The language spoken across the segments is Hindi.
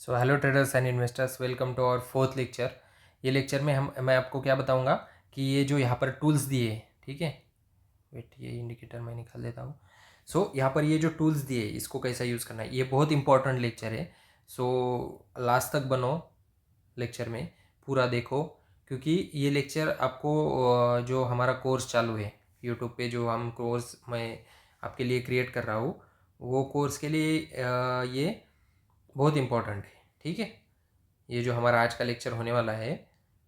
So hello traders and investors, welcome to our fourth lecture. ये लेक्चर में मैं आपको क्या बताऊंगा कि ये जो यहाँ पर टूल्स दिए हैं, ठीक है। वेट, ये इंडिकेटर मैं निकाल देता हूँ। सो यहाँ पर ये जो टूल्स दिए इसको कैसा यूज़ करना है, ये बहुत इंपॉर्टेंट लेक्चर है। सो लास्ट तक बनो, लेक्चर में पूरा देखो, क्योंकि ये लेक्चर आपको जो हमारा कोर्स चालू है यूट्यूब पे, जो हम कोर्स मैं आपके लिए क्रिएट कर रहा हूँ, वो कोर्स के लिए ये बहुत इम्पोर्टेंट है, ठीक है। ये जो हमारा आज का लेक्चर होने वाला है,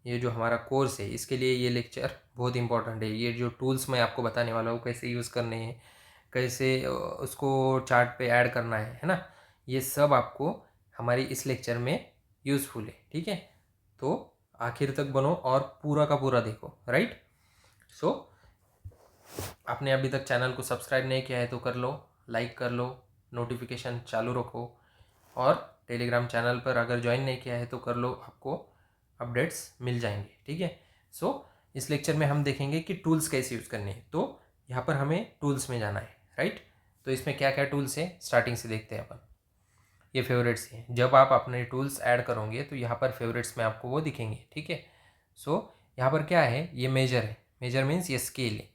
ये जो हमारा कोर्स है, इसके लिए ये लेक्चर बहुत इंपॉर्टेंट है। ये जो टूल्स मैं आपको बताने वाला हूँ कैसे यूज़ करने हैं, कैसे उसको चार्ट पे ऐड करना है ना, ये सब आपको हमारी इस लेक्चर में यूज़फुल है, ठीक है। तो आखिर तक बनो और पूरा का पूरा देखो, राइट। सो आपने अभी तक चैनल को सब्सक्राइब नहीं किया है तो कर लो, लाइक कर लो, नोटिफिकेशन चालू रखो, और टेलीग्राम चैनल पर अगर ज्वाइन नहीं किया है तो कर लो, आपको अपडेट्स मिल जाएंगे, ठीक है। सो इस लेक्चर में हम देखेंगे कि टूल्स कैसे यूज़ करने हैं। तो यहाँ पर हमें टूल्स में जाना है, राइट। तो इसमें क्या क्या टूल्स हैं स्टार्टिंग से देखते हैं अपन। ये फेवरेट्स हैं। जब आप अपने टूल्स ऐड करोगे तो यहाँ पर फेवरेट्स में आपको वो दिखेंगे, ठीक है। सो यहाँ पर क्या है, ये मेजर है। मेजर मीन्स ये स्केल है।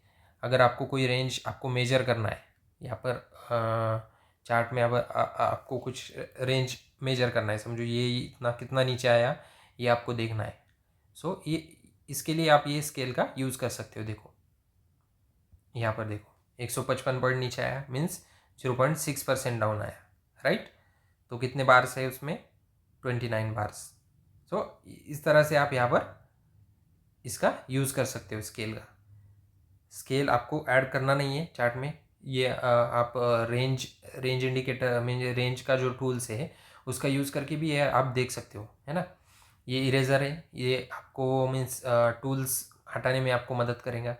अगर आपको कोई रेंज आपको मेजर करना है, यहाँ पर चार्ट में अब आपको कुछ रेंज मेजर करना है, समझो ये इतना कितना नीचे आया, ये आपको देखना है। सो ये इसके लिए आप ये स्केल का यूज़ कर सकते हो। देखो यहाँ पर देखो, 155 पॉइंट नीचे आया, मीन्स 0.6% डाउन आया, राइट। तो कितने बार्स है उसमें, 29 बार्स। सो इस तरह से आप यहाँ पर इसका यूज़ कर सकते हो स्केल का। स्केल आपको ऐड करना नहीं है चार्ट में, ये आप रेंज इंडिकेटर में रेंज का जो टूल्स है उसका यूज़ करके भी ये आप देख सकते हो, है ना। ये इरेज़र है, ये आपको मीन्स टूल्स हटाने में आपको मदद करेगा।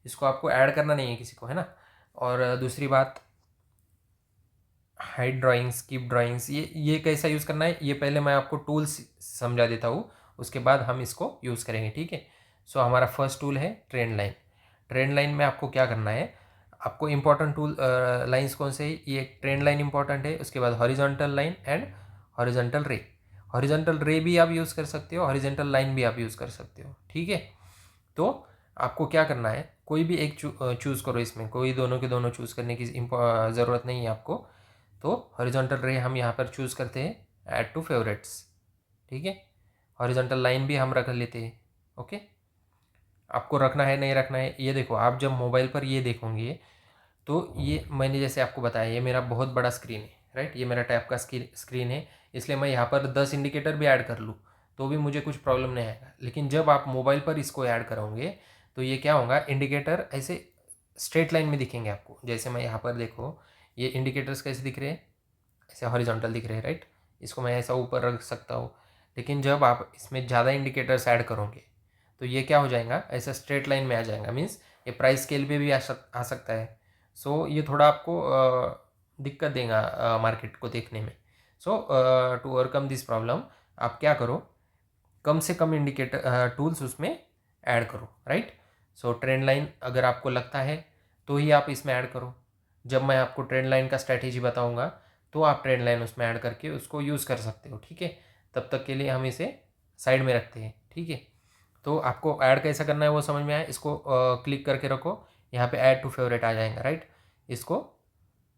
इसको आपको ऐड करना नहीं है किसी को, है ना। और दूसरी बात, हाइड ड्राइंग्स, कीप ड्राइंग्स, ये कैसा यूज़ करना है, ये पहले मैं आपको टूल्स समझा देता हूँ, उसके बाद हम इसको यूज़ करेंगे, ठीक है। सो हमारा फर्स्ट टूल है ट्रेंड लाइन। ट्रेंड लाइन में आपको क्या करना है, आपको इंपॉर्टेंट टूल लाइंस कौन से है, ये ट्रेंड लाइन इंपॉर्टेंट है, उसके बाद हॉरिजॉन्टल लाइन एंड हॉरिजॉन्टल रे। हॉरिजॉन्टल रे भी आप यूज़ कर सकते हो, हॉरिजॉन्टल लाइन भी आप यूज़ कर सकते हो, ठीक है। तो आपको क्या करना है, कोई भी एक चूज़ करो, इसमें कोई दोनों के दोनों चूज़ करने की ज़रूरत नहीं है आपको। तो हॉरिजॉन्टल रे हम यहाँ पर चूज़ करते हैं ऐड टू फेवरेट्स, ठीक है। हॉरिजॉन्टल लाइन भी हम रख लेते हैं, ओके। आपको रखना है नहीं रखना है, ये देखो, आप जब मोबाइल पर ये देखोगे तो ये मैंने जैसे आपको बताया, ये मेरा बहुत बड़ा स्क्रीन है, राइट। ये मेरा टैब का स्क्रीन है, इसलिए मैं यहाँ पर 10 इंडिकेटर भी ऐड कर लूँ तो भी मुझे कुछ प्रॉब्लम नहीं आएगा। लेकिन जब आप मोबाइल पर इसको ऐड करोगे तो ये क्या होगा, इंडिकेटर ऐसे स्ट्रेट लाइन में दिखेंगे आपको। जैसे मैं यहाँ पर देखो, ये इंडिकेटर्स कैसे दिख रहे हैं, ऐसे हॉरिजॉन्टल दिख रहे हैं, राइट। इसको मैं ऐसा ऊपर रख सकता हूँ। लेकिन जब आप इसमें ज़्यादा इंडिकेटर्स ऐड करोगे तो ये क्या हो जाएगा, ऐसा स्ट्रेट लाइन में आ जाएगा, मीन्स ये प्राइस स्केल पे भी आ सकता है। सो ये थोड़ा आपको दिक्कत देगा मार्केट को देखने में। सो टू ओवरकम दिस प्रॉब्लम, आप क्या करो, कम से कम इंडिकेटर टूल्स उसमें ऐड करो, राइट। सो ट्रेंड लाइन अगर आपको लगता है तो ही आप इसमें ऐड करो। जब मैं आपको ट्रेंड लाइन का स्ट्रैटेजी बताऊंगा तो आप ट्रेंड लाइन उसमें ऐड करके उसको यूज़ कर सकते हो, ठीक है। तब तक के लिए हम इसे साइड में रखते हैं, ठीक है। तो आपको ऐड कैसा करना है वो समझ में आया, इसको क्लिक करके रखो, यहाँ पे ऐड टू फेवरेट आ जाएगा, राइट। इसको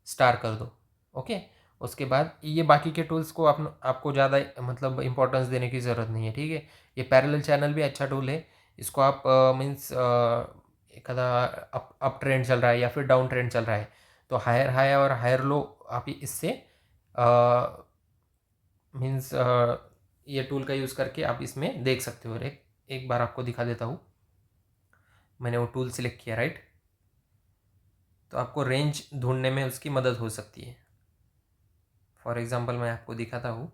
स्टार कर दो, ओके। उसके बाद ये बाकी के टूल्स को आपको ज़्यादा मतलब इंपॉर्टेंस देने की ज़रूरत नहीं है, ठीक है। ये पैरेलल चैनल भी अच्छा टूल है, इसको आप मीन्स एक आधा अप ट्रेंड चल रहा है या फिर डाउन ट्रेंड चल रहा है तो हायर हाई और हायर लो आप इससे मीन्स ये टूल का यूज़ करके आप इसमें देख सकते हो। एक बार आपको दिखा देता हूँ, मैंने वो टूल सिलेक्ट किया, राइट। तो आपको रेंज ढूंढने में उसकी मदद हो सकती है। फॉर एग्जांपल मैं आपको दिखाता हूँ,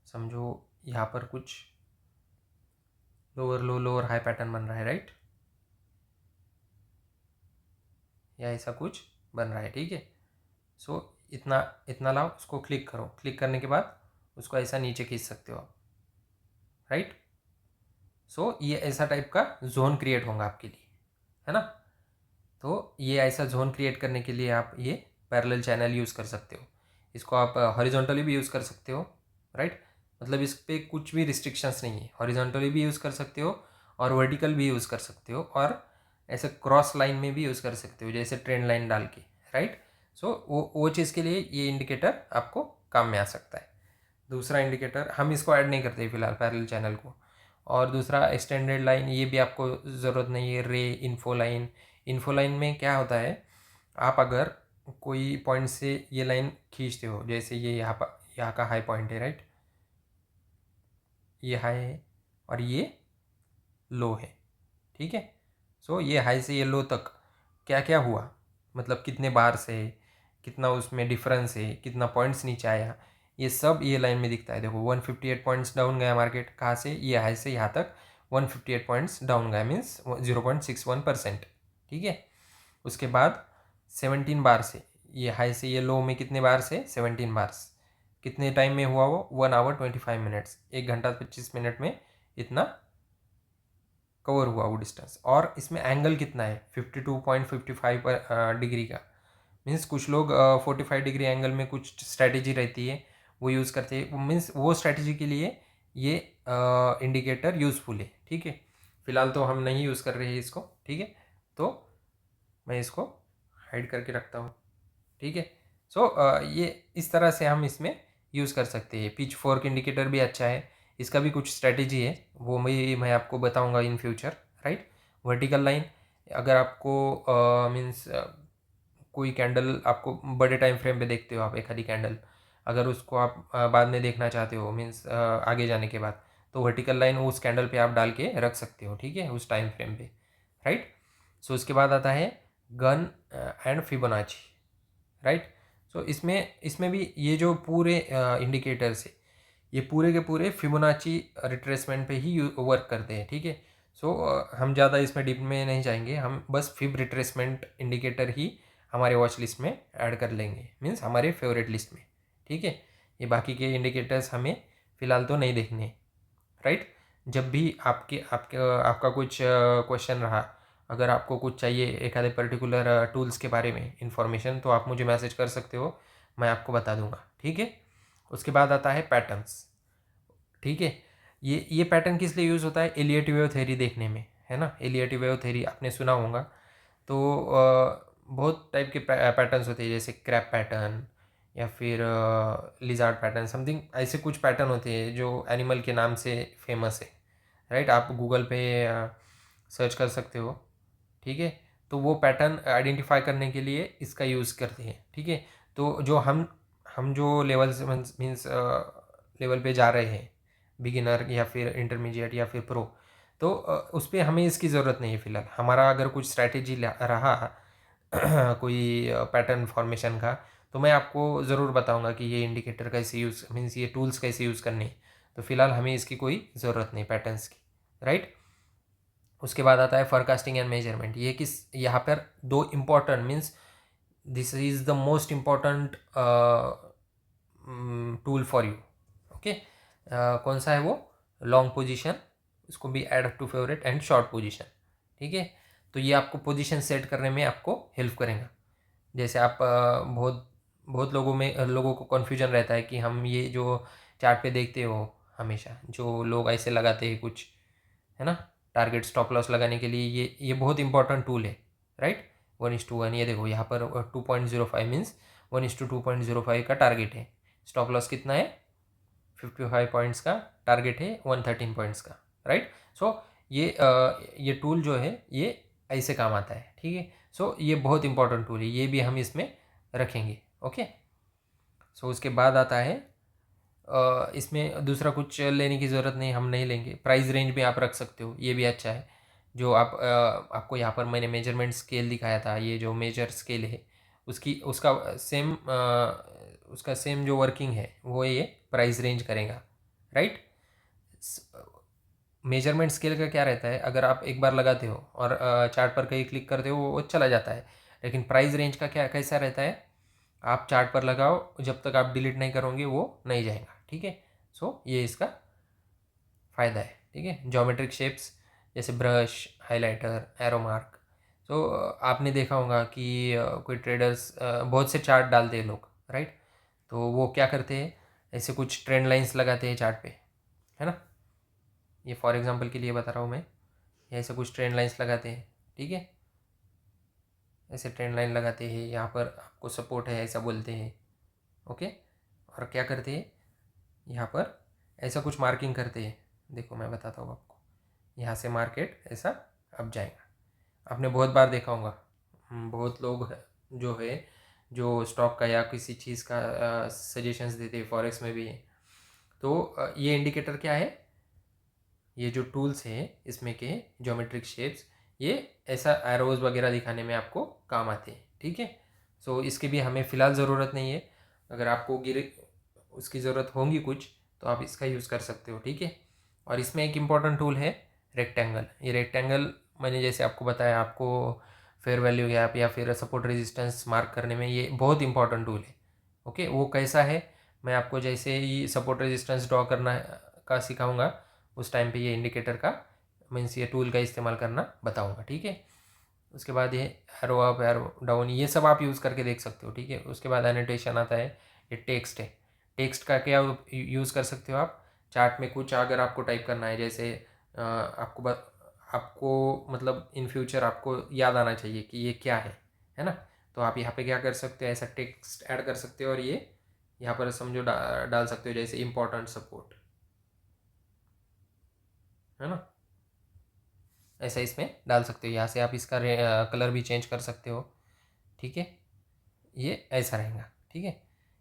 समझो यहाँ पर कुछ लोअर लो लोअर हाई पैटर्न बन रहा है, राइट, या ऐसा कुछ बन रहा है, ठीक है। सो इतना इतना लाओ, उसको क्लिक करो, क्लिक करने के बाद उसको ऐसा नीचे खींच सकते हो आप, राइट। सो ये ऐसा टाइप का जोन क्रिएट होगा आपके लिए, है ना। तो ये ऐसा जोन क्रिएट करने के लिए आप ये पैरेलल चैनल यूज़ कर सकते हो। इसको आप हॉरिजॉन्टली भी यूज़ कर सकते हो, राइट। मतलब इस पर कुछ भी रिस्ट्रिक्शंस नहीं है, हॉरिजॉन्टली भी यूज़ कर सकते हो और वर्टिकल भी यूज़ कर सकते हो और ऐसे क्रॉस लाइन में भी यूज़ कर सकते हो, जैसे ट्रेंड लाइन डाल के, राइट। सो वो चीज़ के लिए ये इंडिकेटर आपको काम में आ सकता है। दूसरा इंडिकेटर हम इसको ऐड नहीं करते फिलहाल पैरेलल चैनल को। और दूसरा एक्सटेंडेड लाइन, ये भी आपको ज़रूरत नहीं है। रे इन्फो लाइन में क्या होता है, आप अगर कोई पॉइंट से ये लाइन खींचते हो, जैसे ये यहाँ का हाई पॉइंट है, राइट, ये हाई है और ये लो है, ठीक है। सो ये हाई से ये लो तक क्या क्या हुआ, मतलब कितने बार से, कितना उसमें डिफरेंस है, कितना पॉइंट्स नीचे आया, ये सब ये लाइन में दिखता है। देखो 158 पॉइंट्स डाउन गया मार्केट, कहाँ से, ये हाई से यहाँ तक 158 पॉइंट्स डाउन गया, मीन्स 0.61%, ठीक है। उसके बाद 17 बार से, ये हाई से ये लो में कितने बार से, 17 बार, कितने टाइम में हुआ वो, 1 आवर 25 मिनट्स, 1 घंटा 25 मिनट में इतना कवर हुआ वो डिस्टेंस। और इसमें एंगल कितना है, 52.55 डिग्री का, मीन्स कुछ लोग 45 डिग्री एंगल में कुछ स्ट्रैटेजी रहती है वो यूज़ करते हैं, मीन्स वो स्ट्रैटेजी के लिए ये इंडिकेटर यूज़फुल है, ठीक है। फिलहाल तो हम नहीं यूज़ कर रहे हैं इसको, ठीक है। तो मैं इसको हाइड करके रखता हूँ, ठीक है। सो ये इस तरह से हम इसमें यूज़ कर सकते हैं। पिच फोर्क इंडिकेटर भी अच्छा है, इसका भी कुछ स्ट्रैटेजी है, वो मैं आपको बताऊंगा in future, right. Vertical line, अगर आपको मीन्स कोई कैंडल आपको बड़े टाइम फ्रेम पे देखते हो आप, एक आधी कैंडल, अगर उसको आप बाद में देखना चाहते हो, मीन्स आगे जाने के बाद, तो वर्टिकल लाइन उस कैंडल पे आप डाल के रख सकते हो, ठीक है, उस टाइम फ्रेम पे, राइट। सो उसके बाद आता है गन एंड फिबोनाची, राइट। सो इसमें इसमें भी ये जो पूरे इंडिकेटर्स है, ये पूरे के पूरे फिबोनाची रिट्रेसमेंट पे ही वर्क करते हैं, ठीक है। सो हम ज़्यादा इसमें डीप में नहीं जाएंगे, हम बस फिब रिट्रेसमेंट इंडिकेटर ही हमारे वॉच लिस्ट में ऐड कर लेंगे, मीन्स हमारे फेवरेट लिस्ट में, ठीक है। ये बाकी के इंडिकेटर्स हमें फ़िलहाल तो नहीं देखने, राइट। जब भी आपका कुछ क्वेश्चन रहा, अगर आपको कुछ चाहिए एक आधे पर्टिकुलर टूल्स के बारे में इंफॉर्मेशन, तो आप मुझे मैसेज कर सकते हो, मैं आपको बता दूंगा, ठीक है। उसके बाद आता है पैटर्न्स, ठीक है। ये पैटर्न किस लिए यूज़ होता है, एलियट वेव थ्योरी देखने में, है ना। एलियट वेव थ्योरी आपने सुना होगा। तो बहुत टाइप के पैटर्न्स होते हैं, जैसे क्रैप पैटर्न या फिर लिजार्ड पैटर्न, समथिंग ऐसे कुछ पैटर्न होते हैं जो एनिमल के नाम से फेमस है, राइट। आप गूगल पे सर्च कर सकते हो, ठीक है। तो वो पैटर्न आइडेंटिफाई करने के लिए इसका यूज़ करते हैं, ठीक है। तो जो हम जो लेवल से मीन्स लेवल पे जा रहे हैं, बिगिनर या फिर इंटरमीडिएट या फिर प्रो, तो उस पर हमें इसकी ज़रूरत नहीं है फ़िलहाल। हमारा अगर कुछ स्ट्रैटेजी रहा कोई पैटर्न फॉर्मेशन का, तो मैं आपको ज़रूर बताऊंगा कि ये इंडिकेटर कैसे यूज़, मीन्स ये टूल्स कैसे यूज़ करने हैं। तो फिलहाल हमें इसकी कोई ज़रूरत नहीं पैटर्न्स की, राइट। उसके बाद आता है फोरकास्टिंग एंड मेजरमेंट। ये किस, यहाँ पर दो important, means this is the most important tool for you, okay. कौन सा है वो, लॉन्ग पोजीशन, इसको भी add to favourite, and short position, ठीक है। तो ये आपको पोजीशन सेट करने में आपको हेल्प करेगा। जैसे आप बहुत बहुत लोगों को कन्फ्यूजन रहता है कि हम ये जो चार्ट पे देखते हो, हमेशा जो लोग ऐसे लगाते हैं कुछ, है ना, टारगेट स्टॉप लॉस लगाने के लिए, ये बहुत इंपॉर्टेंट टूल है, राइट। 1:1, ये देखो यहाँ पर 2.05 मीन्स 1:2.05 का टारगेट है। स्टॉप लॉस कितना है, 55 पॉइंट्स का टारगेट है, 113 पॉइंट्स का, राइट। सो ये टूल जो है ये ऐसे काम आता है, ठीक है। सो ये बहुत इंपॉर्टेंट टूल है, ये भी हम इसमें रखेंगे, ओके। सो उसके बाद आता है इसमें दूसरा कुछ लेने की ज़रूरत नहीं, हम नहीं लेंगे। प्राइस रेंज भी आप रख सकते हो, ये भी अच्छा है। जो आपको यहाँ पर मैंने मेजरमेंट स्केल दिखाया था, ये जो मेजर स्केल है उसका सेम जो वर्किंग है वो ये प्राइस रेंज करेगा, राइट। मेजरमेंट स्केल का क्या रहता है, अगर आप एक बार लगाते हो और चार्ट पर कहीं क्लिक करते हो वो चला जाता है। लेकिन प्राइस रेंज का क्या कैसा रहता है, आप चार्ट पर लगाओ, जब तक आप डिलीट नहीं करोगे वो नहीं जाएगा, ठीक है। सो ये इसका फ़ायदा है, ठीक है। ज्योमेट्रिक शेप्स जैसे ब्रश, हाइलाइटर, एरो मार्क, सो आपने देखा होगा कि कोई ट्रेडर्स बहुत से चार्ट डालते हैं लोग, राइट। तो वो क्या करते हैं, ऐसे कुछ ट्रेंड लाइंस लगाते हैं चार्ट पे, है ना। ये फॉर एग्जांपल के लिए बता रहा हूँ मैं, ऐसे कुछ ट्रेंड लाइंस लगाते हैं, ठीक है। ऐसे ट्रेंड लाइन लगाते हैं, यहाँ पर आपको सपोर्ट है ऐसा बोलते हैं, ओके। और क्या करते हैं, यहाँ पर ऐसा कुछ मार्किंग करते हैं। देखो मैं बताता हूँ आपको, यहाँ से मार्केट ऐसा अब जाएगा। आपने बहुत बार देखा होगा, बहुत लोग जो है जो स्टॉक का या किसी चीज़ का सजेशंस देते हैं, फॉरेक्स में भी है। तो ये इंडिकेटर क्या है, ये जो टूल्स है इसमें के ज्योमेट्रिक शेप्स, ये ऐसा एरोज वगैरह दिखाने में आपको काम आते हैं, ठीक है। सो इसकी भी हमें फ़िलहाल ज़रूरत नहीं है। अगर आपको उसकी ज़रूरत होगी कुछ तो आप इसका यूज़ कर सकते हो, ठीक है। और इसमें एक इम्पॉर्टेंट टूल है रेक्टेंगल। ये रेक्टेंगल मैंने जैसे आपको बताया, आपको फेयर वैल्यू गैप या फिर सपोर्ट रेजिस्टेंस मार्क करने में ये बहुत इंपॉर्टेंट टूल है, ओके। वो कैसा है, मैं आपको जैसे ही सपोर्ट रेजिस्टेंस ड्रॉ करना का सिखाऊंगा उस टाइम पे ये इंडिकेटर का मीन्स ये टूल का इस्तेमाल करना बताऊंगा, ठीक है। उसके बाद ये एरो अप एरो डाउन ये सब आप यूज़ करके देख सकते हो, ठीक है। उसके बाद एनोटेशन आता है, ये टेक्स्ट है। टेक्स्ट का क्या यूज़ कर सकते हो आप, चार्ट में कुछ अगर आपको टाइप करना है, जैसे आपको मतलब इन फ्यूचर आपको याद आना चाहिए कि ये क्या है ना। तो आप यहाँ पे क्या कर सकते हो, ऐसा टेक्स्ट ऐड कर सकते हो और ये यहाँ पर समझो डाल सकते हो, जैसे इम्पोर्टेंट सपोर्ट, है ना। ऐसा इसमें डाल सकते हो, यहाँ से आप इसका कलर भी चेंज कर सकते हो, ठीक है। ये ऐसा रहेगा, ठीक है।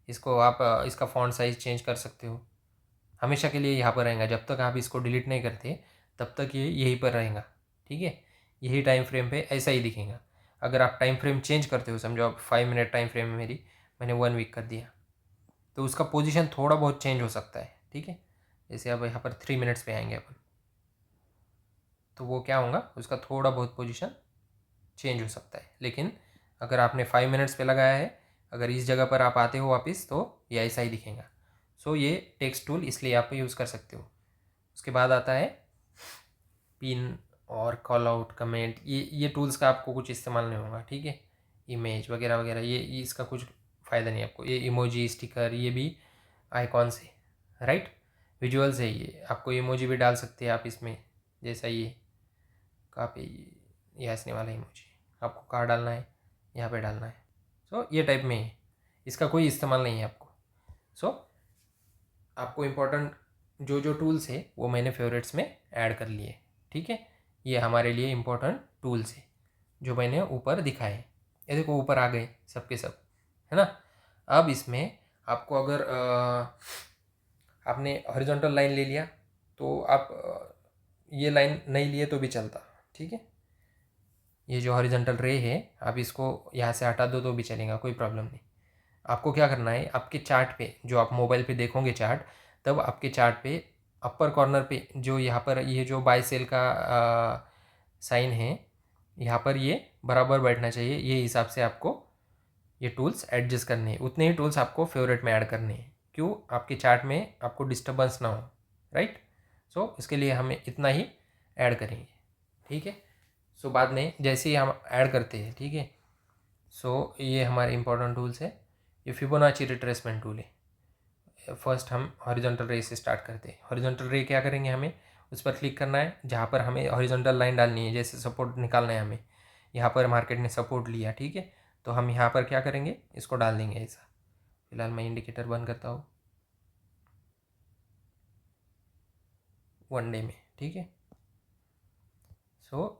इसको आप इसका फॉन्ट साइज चेंज कर सकते हो, हमेशा के लिए यहाँ पर रहेगा। जब तक आप इसको डिलीट नहीं करते तब तक ये यहीं पर रहेगा, ठीक है। यही टाइम फ्रेम पे ऐसा ही दिखेगा। अगर आप टाइम फ्रेम चेंज करते हो, समझो आप 5 मिनट टाइम फ्रेम है मेरी, मैंने 1 वीक कर दिया, तो उसका पोजीशन थोड़ा बहुत चेंज हो सकता है, ठीक है। जैसे अब यहाँ पर 3 मिनट्स पे आएंगे अपन, तो वो क्या होगा, उसका थोड़ा बहुत पोजीशन चेंज हो सकता है। लेकिन अगर आपने 5 मिनट्स पे लगाया है, अगर इस जगह पर आप आते हो वापस, तो ये ऐसा ही दिखेगा। सो ये टेक्स्ट टूल इसलिए आप यूज़ कर सकते हो। उसके बाद आता है पिन और कॉल आउट कमेंट, ये टूल्स का आपको कुछ इस्तेमाल नहीं होगा, ठीक है। इमेज वगैरह वगैरह ये इसका कुछ फ़ायदा नहीं आपको। ये इमोजी स्टिकर ये भी आइकॉन्स है, राइट। विजुअल्स है, ये आपको इमोजी भी डाल सकते हैं आप इसमें, जैसा ये कहाँ पे ये हंसने वाला इमोजी आपको कहाँ डालना है, यहाँ पे डालना है। सो ये टाइप में है, इसका कोई इस्तेमाल नहीं है आपको। सो आपको इम्पोर्टेंट जो जो टूल्स है वो मैंने फेवरेट्स में ऐड कर लिए, ठीक है। ये हमारे लिए इम्पोर्टेंट टूल्स है जो मैंने ऊपर दिखाए। ये देखो ऊपर आ गए सब के सब, है ना। अब इसमें आपको अगर आपने हॉरिजॉन्टल लाइन ले लिया तो आप ये लाइन नहीं लिए तो भी चलता, ठीक है। ये जो हॉरिजॉन्टल रे है आप इसको यहाँ से हटा दो तो भी चलेगा, कोई प्रॉब्लम नहीं। आपको क्या करना है, आपके चार्ट पे जो आप मोबाइल पे देखोगे चार्ट, तब आपके चार्ट पे अपर कॉर्नर पे जो यहाँ पर ये जो बाय सेल का साइन है, यहाँ पर ये बराबर बैठना चाहिए। ये हिसाब से आपको ये टूल्स एडजस्ट करने हैं, उतने ही टूल्स आपको फेवरेट में ऐड करने हैं, क्यों, आपके चार्ट में आपको डिस्टर्बेंस ना हो, राइट। सो इसके लिए हमें इतना ही ऐड करेंगे, ठीक है। सो बाद में जैसे ही हम ऐड करते हैं, ठीक है। सो ये हमारे इंपॉर्टेंट टूल्स है। ये फिबोनाची रिट्रेसमेंट टूल है। फर्स्ट हम हॉरिजॉन्टल रे से स्टार्ट करते हैं। हॉरिजॉन्टल रे क्या करेंगे, हमें उस पर क्लिक करना है जहाँ पर हमें हॉरिजॉन्टल लाइन डालनी है, जैसे सपोर्ट निकालना है हमें। यहाँ पर मार्केट ने सपोर्ट लिया, ठीक है, तो हम यहाँ पर क्या करेंगे, इसको डाल देंगे ऐसा। फिलहाल मैं इंडिकेटर बंद करता हूँ 1 डे में, ठीक है। सो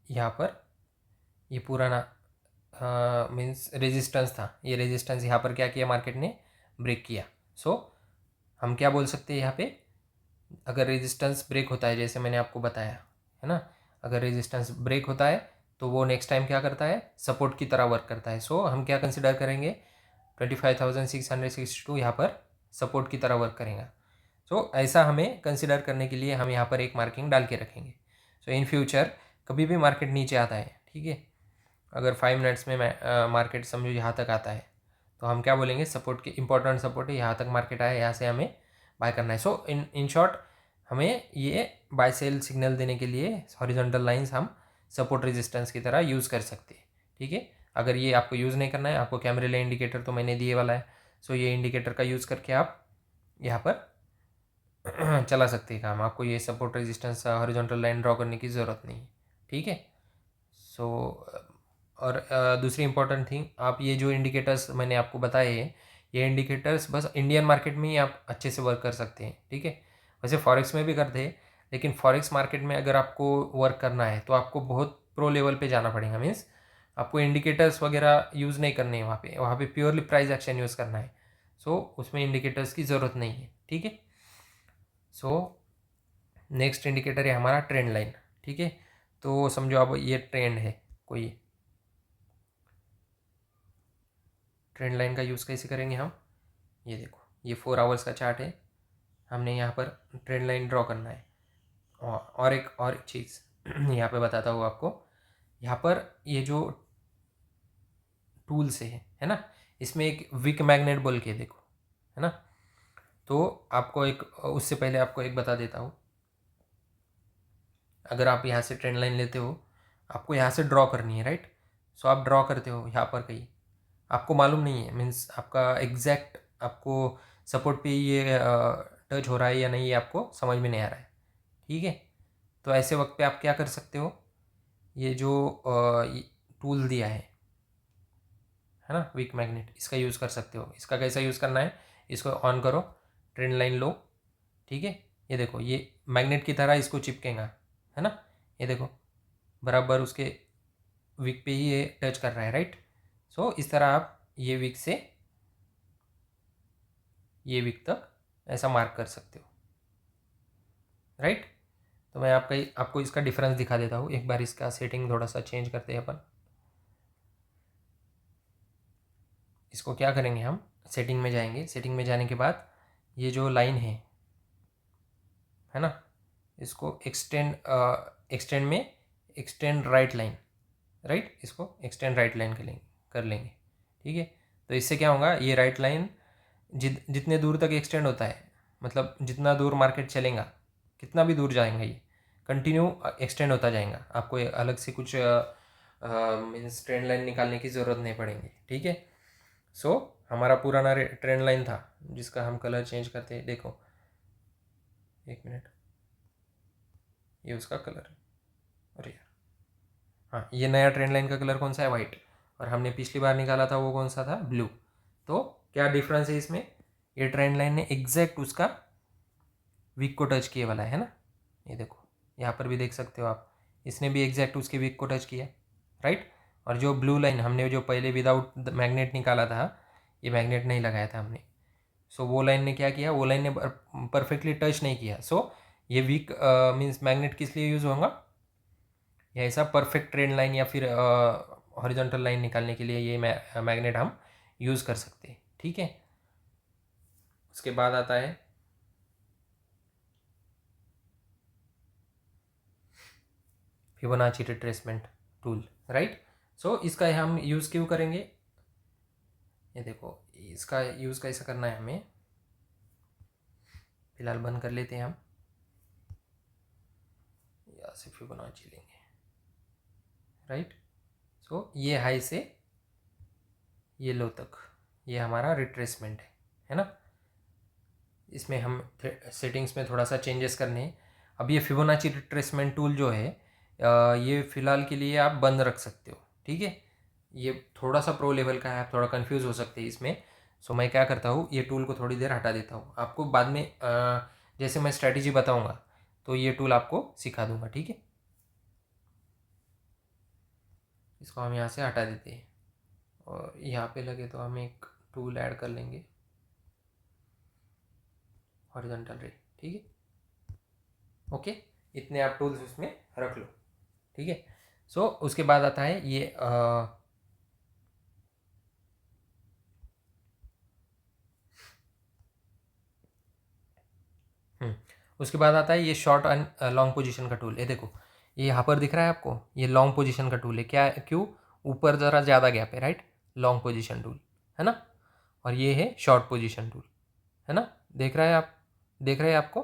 यहाँ पर ये पुराना मीन्स रेजिस्टेंस था, ये रेजिस्टेंस यहाँ पर क्या किया, मार्केट ने ब्रेक किया। सो हम क्या बोल सकते हैं यहाँ पे, अगर रेजिस्टेंस ब्रेक होता है जैसे मैंने आपको बताया, है ना, अगर रेजिस्टेंस ब्रेक होता है तो वो नेक्स्ट टाइम क्या करता है, सपोर्ट की तरह वर्क करता है। सो हम क्या कंसिडर करेंगे, 25,662 यहाँ पर सपोर्ट की तरह वर्क करेगा। सो ऐसा हमें कंसिडर करने के लिए हम यहाँ पर एक मार्किंग डाल के रखेंगे। सो इन फ्यूचर कभी भी मार्केट नीचे आता है, ठीक है, अगर 5 मिनट्स में मार्केट समझो यहाँ तक आता है, तो हम क्या बोलेंगे, सपोर्ट की इंपॉर्टेंट सपोर्ट है, यहाँ तक मार्केट आया, यहाँ से हमें बाय करना है। सो इन शॉर्ट हमें ये बाय सेल सिग्नल देने के लिए हॉरिजॉन्टल लाइंस हम सपोर्ट रेजिस्टेंस की तरह यूज़ कर सकते हैं। ठीक है, अगर ये आपको यूज़ नहीं करना है, आपको कैमरे ले इंडिकेटर तो मैंने दिए वाला है, सो ये इंडिकेटर का यूज़ करके आप यहाँ पर चला सकते हैं काम। आपको ये support resistance horizontal line draw करने की ज़रूरत नहीं है। ठीक है, सो और दूसरी इंपॉर्टेंट थिंग, आप ये जो इंडिकेटर्स मैंने आपको बताए हैं, ये इंडिकेटर्स बस इंडियन मार्केट में ही आप अच्छे से वर्क कर सकते हैं। ठीक है, वैसे फॉरेक्स में भी करते हैं, लेकिन फॉरेक्स मार्केट में अगर आपको वर्क करना है तो आपको बहुत प्रो लेवल पे जाना पड़ेगा। मीन्स आपको इंडिकेटर्स वगैरह यूज़ नहीं करने हैं, वहाँ पे प्योरली प्राइस एक्शन यूज़ करना है। सो उसमें इंडिकेटर्स की ज़रूरत नहीं है। ठीक है, सो नेक्स्ट इंडिकेटर है हमारा ट्रेंड लाइन। ठीक है, तो समझो अब ये ट्रेंड है कोई, ट्रेंड लाइन का यूज़ कैसे करेंगे हम, ये देखो ये 4 आवर्स का चार्ट है, हमने यहाँ पर ट्रेंड लाइन ड्रॉ करना है। और एक चीज़ यहाँ पे बताता हूँ आपको, यहाँ पर ये जो टूल्स है ना, इसमें एक विक मैग्नेट बोल के देखो, है ना। तो आपको एक, उससे पहले आपको एक बता देता हूँ, अगर आप यहाँ से ट्रेंड लाइन लेते हो, आपको यहाँ से ड्रॉ करनी है, राइट। सो आप ड्रॉ करते हो यहाँ पर कहीं, आपको मालूम नहीं है, मीन्स आपका एग्जैक्ट आपको सपोर्ट पे ये टच हो रहा है या नहीं, ये आपको समझ में नहीं आ रहा है। ठीक है, तो ऐसे वक्त पे आप क्या कर सकते हो, ये जो टूल दिया है ना, वीक मैग्नेट, इसका यूज़ कर सकते हो। इसका कैसा यूज़ करना है, इसको ऑन करो, ट्रेंड लाइन लो। ठीक है, ये देखो ये मैग्नेट की तरह इसको चिपकेगा, है ना। ये देखो बराबर उसके विक पे ही ये टच कर रहा है, राइट। सो इस तरह आप ये विक से ये विक तक ऐसा मार्क कर सकते हो, राइट। तो मैं आपको इसका डिफरेंस दिखा देता हूँ। एक बार इसका सेटिंग थोड़ा सा चेंज करते हैं अपन। इसको क्या करेंगे, हम सेटिंग में जाएंगे। सेटिंग में जाने के बाद ये जो लाइन है ना, इसको एक्सटेंड में एक्सटेंड राइट लाइन, राइट, इसको एक्सटेंड राइट लाइन कर लेंगे। ठीक है, तो इससे क्या होगा, ये राइट लाइन जितने दूर तक एक्सटेंड होता है, मतलब जितना दूर मार्केट चलेगा, कितना भी दूर जाएगा, ये कंटिन्यू एक्सटेंड होता जाएगा। आपको अलग से कुछ मीन्स ट्रेंड लाइन निकालने की ज़रूरत नहीं पड़ेगी। ठीक है, सो हमारा पुराना ट्रेंड लाइन था जिसका हम कलर चेंज करते हैं, देखो एक मिनट, ये उसका कलर है, अरे यार, हाँ, ये नया ट्रेंड लाइन का कलर कौन सा है, वाइट, और हमने पिछली बार निकाला था वो कौन सा था, ब्लू। तो क्या डिफरेंस है इसमें, ये ट्रेंड लाइन ने एग्जैक्ट उसका वीक को टच किए वाला है ना। ये देखो यहाँ पर भी देख सकते हो आप, इसने भी एग्जैक्ट उसके वीक को टच किया, राइट। और जो ब्लू लाइन हमने जो पहले विदाउट मैग्नेट निकाला था, ये मैग्नेट नहीं लगाया था हमने, सो वो लाइन ने क्या किया, वो लाइन ने परफेक्टली टच नहीं किया। सो ये वीक मीन्स मैग्नेट किस लिए यूज़ होगा, या ऐसा परफेक्ट ट्रेंड लाइन या फिर हॉरिजॉन्टल लाइन निकालने के लिए ये मैग्नेट हम यूज़ कर सकते हैं। ठीक है, उसके बाद आता है फिबोनाची रिट्रेसमेंट टूल, राइट। सो इसका हम यूज़ क्यों करेंगे, ये देखो इसका यूज़ कैसा करना है हमें, फिलहाल बंद कर लेते हैं हम, यहाँ से फिबोनाची लेंगे, राइट। सो ये हाई से ये लो तक, ये हमारा रिट्रेसमेंट है ना। इसमें हम सेटिंग्स में थोड़ा सा चेंजेस करने हैं। अब ये फिबोनाची रिट्रेसमेंट टूल जो है, ये फ़िलहाल के लिए आप बंद रख सकते हो। ठीक है, ये थोड़ा सा प्रो लेवल का है, आप थोड़ा कंफ्यूज हो सकते हैं इसमें। सो मैं क्या करता हूँ, ये टूल को थोड़ी देर हटा देता हूँ, आपको बाद में जैसे मैं स्ट्रैटेजी बताऊँगा तो ये टूल आपको सिखा दूँगा। ठीक है, इसको हम यहाँ से हटा देते हैं, और यहाँ पे लगे तो हम एक टूल ऐड कर लेंगे, हॉरिजॉन्टल रे। ठीक है, ओके, इतने आप टूल्स उसमें रख लो। ठीक है, सो उसके बाद आता है ये उसके बाद आता है ये शॉर्ट एंड लॉन्ग पोजीशन का टूल। ये देखो ये यहाँ पर दिख रहा है आपको, ये लॉन्ग पोजीशन का टूल है, क्या क्यों, ऊपर ज़रा ज़्यादा गैप है, राइट, लॉन्ग पोजीशन टूल है ना। और ये है शॉर्ट पोजीशन टूल, है ना, देख रहे हैं आपको,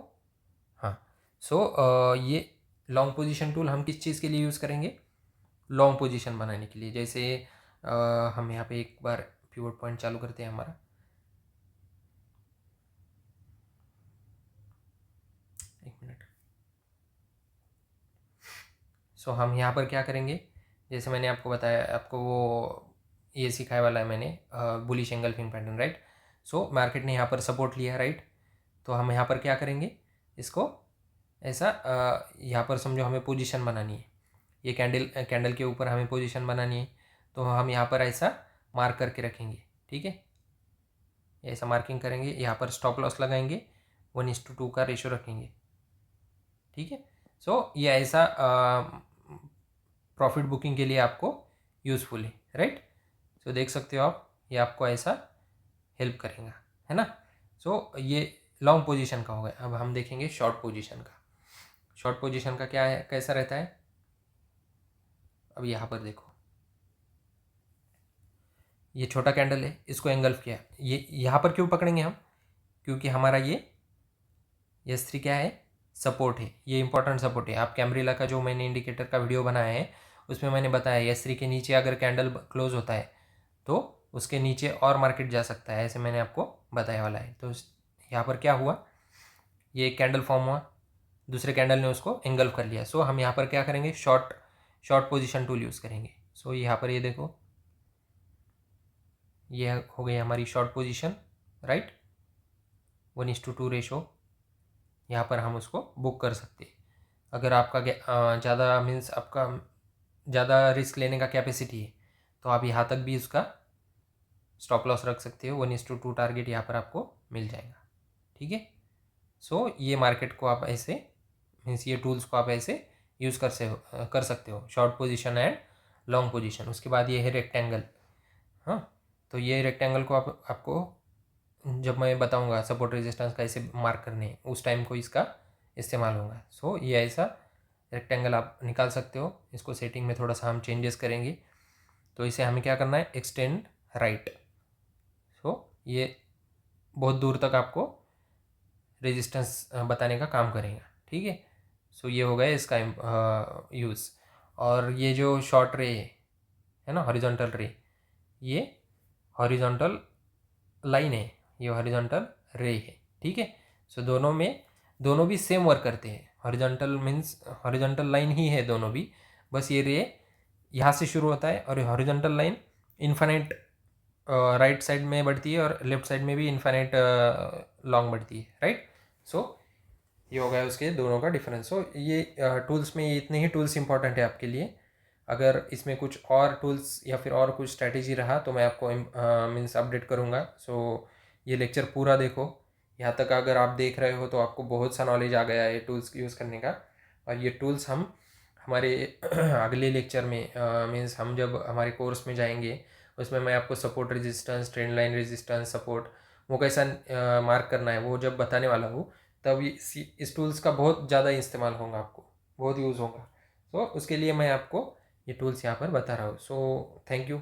हाँ। सो ये लॉन्ग पोजीशन टूल हम किस चीज़ के लिए यूज़ करेंगे, लॉन्ग पोजीशन बनाने के लिए। जैसे हम यहाँ पे एक बार पिवट पॉइंट चालू करते हैं हमारा, एक मिनट। सो हम यहाँ पर क्या करेंगे, जैसे मैंने आपको बताया, आपको वो ये सिखाया वाला है मैंने, bullish engulfing pattern, right. So market ने यहाँ पर सपोर्ट लिया, राइट। तो हम यहाँ पर क्या करेंगे, इसको ऐसा यहाँ पर समझो हमें पोजीशन बनानी है, ये कैंडल के ऊपर हमें पोजीशन बनानी है। तो हम यहाँ पर ऐसा मार्क करके रखेंगे, ठीक है। ऐसा मार्किंग करेंगे, यहाँ पर स्टॉप लॉस लगाएंगे, 1:2 का रेशो रखेंगे, ठीक है। सो ये ऐसा प्रॉफिट बुकिंग के लिए आपको यूज़फुल है, राइट। सो देख सकते हो आप, ये आपको ऐसा हेल्प करेगा, है ना। सो ये लॉन्ग पोजीशन का हो गया। अब हम देखेंगे शॉर्ट पोजीशन का। शॉर्ट पोजीशन का क्या है, कैसा रहता है। अब यहाँ पर देखो, ये छोटा कैंडल है, इसको एंगल्फ किया, ये यहाँ पर क्यों पकड़ेंगे हम, क्योंकि हमारा ये S3 क्या है, सपोर्ट है, ये इंपॉर्टेंट सपोर्ट है। आप कैमरिला का जो मैंने इंडिकेटर का वीडियो बनाया है उसमें मैंने बताया S3 के नीचे अगर कैंडल क्लोज होता है तो उसके नीचे और मार्केट जा सकता है, ऐसे मैंने आपको बताया वाला है। तो यहाँ पर क्या हुआ, ये एक कैंडल फॉर्म हुआ, दूसरे कैंडल ने उसको एंगल्फ कर लिया। सो हम यहाँ पर क्या करेंगे, शॉर्ट पोजीशन टूल यूज़ करेंगे। सो यहाँ पर ये देखो, ये हो गई हमारी शॉर्ट पोजीशन, राइट। 1:2 रेशो, यहाँ पर हम उसको बुक कर सकते हैं। अगर आपका ज़्यादा मीन्स आपका ज़्यादा रिस्क लेने का कैपेसिटी है तो आप यहाँ तक भी उसका स्टॉप लॉस रख सकते हो। 1:2 टारगेट यहाँ पर आपको मिल जाएगा, ठीक है। सो ये मार्केट को आप ऐसे मीन्स ये टूल्स को आप ऐसे यूज़ कर सकते हो, short position and long position. उसके बाद ये है रेक्टेंगल, हाँ। तो ये रेक्टेंगल को आपको जब मैं बताऊंगा सपोर्ट रेजिस्टेंस कैसे मार्क करने हैं, उस टाइम को इसका इस्तेमाल होगा। सो ये ऐसा रेक्टेंगल आप निकाल सकते हो। इसको सेटिंग में थोड़ा सा हम चेंजेस करेंगे। तो इसे हमें क्या करना है, एक्सटेंड राइट। सो ये बहुत दूर तक आपको रेजिस्टेंस बताने का काम करेगा, ठीक है। सो ये हो गया इसका यूज़। और ये जो शॉर्ट रे है ना, हॉरिजॉन्टल रे, ये हॉरिजॉन्टल लाइन है, ये हॉरिजॉन्टल रे है, ठीक है। सो दोनों भी सेम वर्क करते हैं। हॉरिजॉन्टल मीन्स हॉरिजॉन्टल लाइन ही है दोनों भी, बस ये रे यहाँ से शुरू होता है और horizontal line infinite right side में बढ़ती है और लेफ्ट साइड में भी इन्फाइनाइट लॉन्ग बढ़ती है, राइट। सो ये हो गया उसके दोनों का डिफरेंस। सो ये टूल्स में ये इतने ही टूल्स इंपॉर्टेंट है आपके लिए। अगर इसमें कुछ और टूल्स या फिर और कुछ स्ट्रैटेजी रहा तो मैं आपको मीन्स अपडेट करूँगा। सो ये लेक्चर पूरा देखो, यहाँ तक अगर आप देख रहे हो तो आपको बहुत सा नॉलेज आ गया है टूल्स यूज़ करने का। और ये टूल्स हम हमारे अगले लेक्चर में मीन्स हम जब हमारे कोर्स में जाएंगे उसमें मैं आपको support resistance, trend line resistance, support वो कैसा मार्क करना है वो जब बताने वाला हूँ, तब इस टूल्स का बहुत ज़्यादा इस्तेमाल होगा, आपको बहुत यूज़ होगा। सो उसके लिए मैं आपको ये टूल्स यहाँ पर बता रहा हूँ। So thank you.